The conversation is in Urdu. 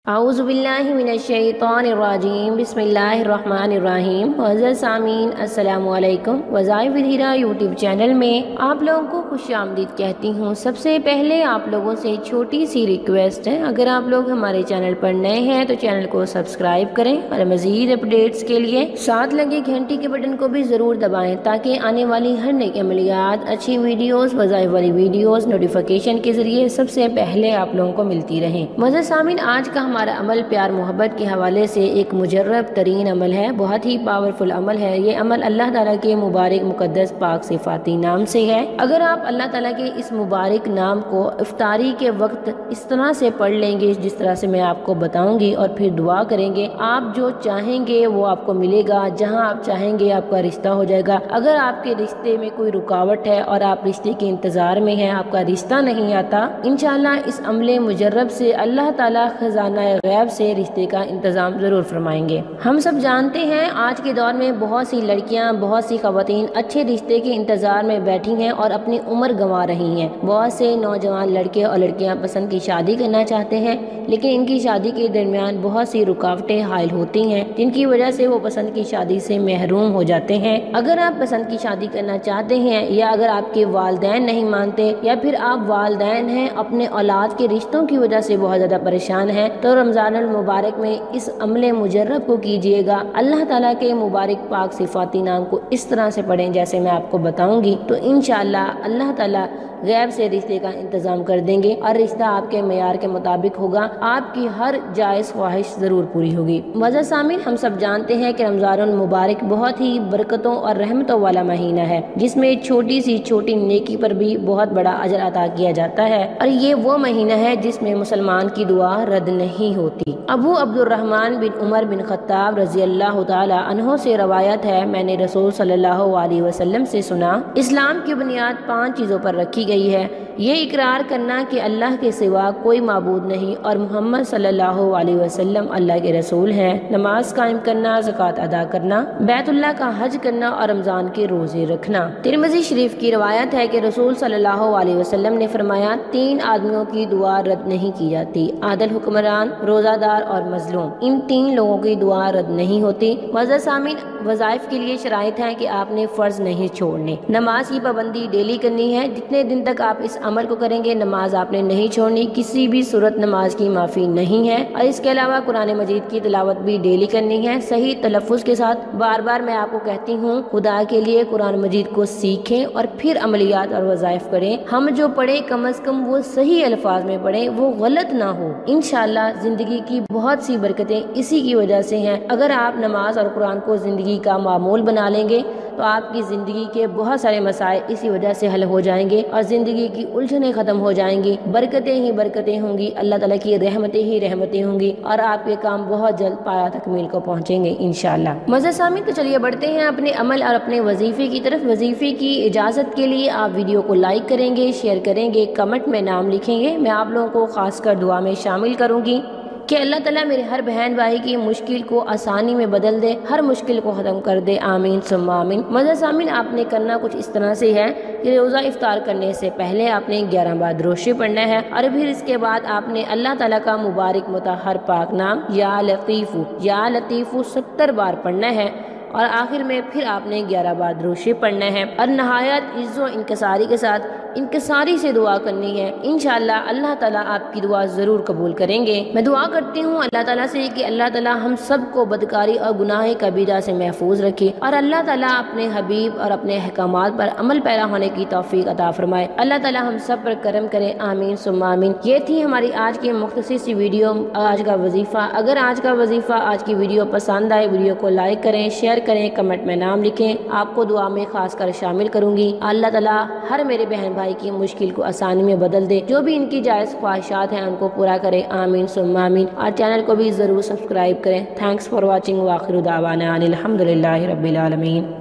اعوذ باللہ من الشیطان الرجیم بسم اللہ الرحمن الرحیم۔ معزز سامعین السلام علیکم۔ وظائف ود ہیرا یوٹیوب چینل میں آپ لوگوں کو خوش آمدید کہتی ہوں۔ سب سے پہلے آپ لوگوں سے چھوٹی سی ریکویسٹ ہے، اگر آپ لوگ ہمارے چینل پر نئے ہیں تو چینل کو سبسکرائب کریں اور مزید اپڈیٹس کے لیے ساتھ لگے گھنٹی کے بٹن کو بھی ضرور دبائیں تاکہ آنے والی ہر نئی عملیات، اچھی ویڈیوز، وظائف والی ویڈیوز نوٹیفیکیشن کے ذریعے سب سے پہلے آپ لوگوں کو ملتی رہیں۔ معزز سامعین، آج کا ہمارا عمل پیار محبت کے حوالے سے ایک مجرب ترین عمل ہے، بہت ہی پاورفل عمل ہے۔ یہ عمل اللہ تعالیٰ کے مبارک مقدس پاک صفاتی نام سے ہے۔ اگر آپ اللہ تعالیٰ کے اس مبارک نام کو افطاری کے وقت اس طرح سے پڑھ لیں گے جس طرح سے میں آپ کو بتاؤں گی اور پھر دعا کریں گے، آپ جو چاہیں گے وہ آپ کو ملے گا، جہاں آپ چاہیں گے آپ کا رشتہ ہو جائے گا۔ اگر آپ کے رشتے میں کوئی رکاوٹ ہے اور آپ رشتے کے انتظار میں ہیں، آپ کا رشتہ نہیں آتا، انشاءاللہ اس عمل مجرب سے اللہ تعالیٰ خزانہ غیب سے رشتے کا انتظام ضرور فرمائیں گے۔ ہم سب جانتے ہیں آج کے دور میں بہت سی لڑکیاں، بہت سی خواتین اچھے رشتے کے انتظار میں بیٹھی ہیں اور اپنی عمر گنوا رہی ہیں۔ بہت سے نوجوان لڑکے اور لڑکیاں پسند کی شادی کرنا چاہتے ہیں، لیکن ان کی شادی کے درمیان بہت سی رکاوٹیں حائل ہوتی ہیں جن کی وجہ سے وہ پسند کی شادی سے محروم ہو جاتے ہیں۔ اگر آپ پسند کی شادی کرنا چاہتے ہیں یا اگر آپ کے والدین نہیں مانتے یا پھر آپ والدین ہیں اپنے اولاد کے رشتوں کی وجہ سے بہت زیادہ پریشان ہیں، تو رمضان المبارک میں اس عمل مجرب کو کیجئے گا۔ اللہ تعالیٰ کے مبارک پاک صفاتی نام کو اس طرح سے پڑھیں جیسے میں آپ کو بتاؤں گی، تو انشاءاللہ اللہ تعالیٰ غیب سے رشتے کا انتظام کر دیں گے اور رشتہ آپ کے معیار کے مطابق ہوگا، آپ کی ہر جائز خواہش ضرور پوری ہوگی۔ معزز سامعین، ہم سب جانتے ہیں کہ رمضان المبارک بہت ہی برکتوں اور رحمتوں والا مہینہ ہے، جس میں چھوٹی سی چھوٹی نیکی پر بھی بہت بڑا اجر عطا کیا جاتا ہے، اور یہ وہ مہینہ ہے جس میں مسلمان کی دعا رد نہیں ہوتی۔ ابو عبد الرحمن بن عمر بن خطاب رضی اللہ تعالی عنہ سے روایت ہے، میں نے رسول صلی اللہ علیہ وسلم سے سنا، اسلام کی بنیاد 5 چیزوں پر رکھی گئی ہے، یہ اقرار کرنا کہ اللہ کے سوا کوئی معبود نہیں اور محمد صلی اللہ علیہ وسلم اللہ کے رسول ہیں، نماز قائم کرنا، زکوٰۃ ادا کرنا، بیت اللہ کا حج کرنا اور رمضان کے روزے رکھنا۔ ترمذی شریف کی روایت ہے کہ رسول صلی اللہ علیہ وسلم نے فرمایا، 3 آدمیوں کی دعا رد نہیں کی جاتی، عادل حکمران، روزہ دار اور مظلوم، ان 3 لوگوں کی دعا رد نہیں ہوتی۔ معزز سامعین، وظائف کے لیے شرائط ہیں کہ آپ نے فرض نہیں چھوڑنے، نماز کی پابندی ڈیلی کرنی ہے، جتنے دن تک آپ اس عمل کو کریں گے نماز آپ نے نہیں چھوڑنی، کسی بھی صورت نماز کی معافی نہیں ہے، اور اس کے علاوہ قرآن مجید کی تلاوت بھی ڈیلی کرنی ہے صحیح تلفظ کے ساتھ۔ بار بار میں آپ کو کہتی ہوں، خدا کے لیے قرآن مجید کو سیکھیں اور پھر عملیات اور وظائف کریں۔ ہم جو پڑھیں کم از کم وہ صحیح الفاظ میں پڑھیں، وہ غلط نہ ہو۔ انشاءاللہ زندگی کی بہت سی برکتیں اسی کی وجہ سے ہیں۔ اگر آپ نماز اور قرآن کو زندگی کا معمول بنا لیں گے تو آپ کی زندگی کے بہت سارے مسائل اسی وجہ سے حل ہو جائیں گے اور زندگی کی الجھنیں ختم ہو جائیں گی، برکتیں ہی برکتیں ہوں گی، اللہ تعالیٰ کی رحمتیں ہی رحمتیں ہوں گی، اور آپ کے کام بہت جلد پایہ تکمیل کو پہنچیں گے انشاءاللہ۔ معزز سامعین، تو چلیے بڑھتے ہیں اپنے عمل اور اپنے وظیفے کی طرف۔ وظیفے کی اجازت کے لیے آپ ویڈیو کو لائک کریں گے، شیئر کریں گے، کمنٹ میں نام لکھیں گے، میں آپ لوگوں کو خاص کر دعا میں شامل کروں گی کہ اللہ تعالیٰ میرے ہر بہن بھائی کی مشکل کو آسانی میں بدل دے، ہر مشکل کو ختم کر دے، آمین ثم آمین۔ معزز سامعین، آپ نے کرنا کچھ اس طرح سے ہے کہ روزہ افطار کرنے سے پہلے آپ نے 11 بار درود شریف پڑھنا ہے، اور پھر اس کے بعد آپ نے اللہ تعالیٰ کا مبارک مطہر پاک نام یا لطیف 70 بار پڑھنا ہے، اور آخر میں پھر آپ نے 11 بار درود شریف پڑھنا ہے، اور نہایت عز و انکساری کے ساتھ انکساری سے دعا کرنی ہے۔ انشاءاللہ اللہ تعالیٰ آپ کی دعا ضرور قبول کریں گے۔ میں دعا کرتی ہوں اللہ تعالیٰ سے کہ اللہ تعالیٰ ہم سب کو بدکاری اور گناہ کبیرہ سے محفوظ رکھے، اور اللہ تعالیٰ اپنے حبیب اور اپنے احکامات پر عمل پیرا ہونے کی توفیق عطا فرمائے۔ اللہ تعالیٰ ہم سب پر کرم کرے، آمین ثم آمین۔ یہ تھی ہماری آج کی مختصر سی ویڈیو، آج کا وظیفہ۔ اگر آج کا وظیفہ، آج کی ویڈیو پسند آئے، ویڈیو کو لائک کریں، شیئر کریں، کمنٹ میں نام لکھیں، آپ کو دعا میں خاص کر شامل کروں گی۔ اللہ تعالیٰ ہر میرے بہن بھائی کی مشکل کو آسانی میں بدل دے، جو بھی ان کی جائز خواہشات ہیں ان کو پورا کرے، آمین ثم آمین، اور چینل کو بھی ضرور سبسکرائب کریں۔ تھینکس فار واچنگ، وآخر دعوانا ان الحمدللہ رب العالمین۔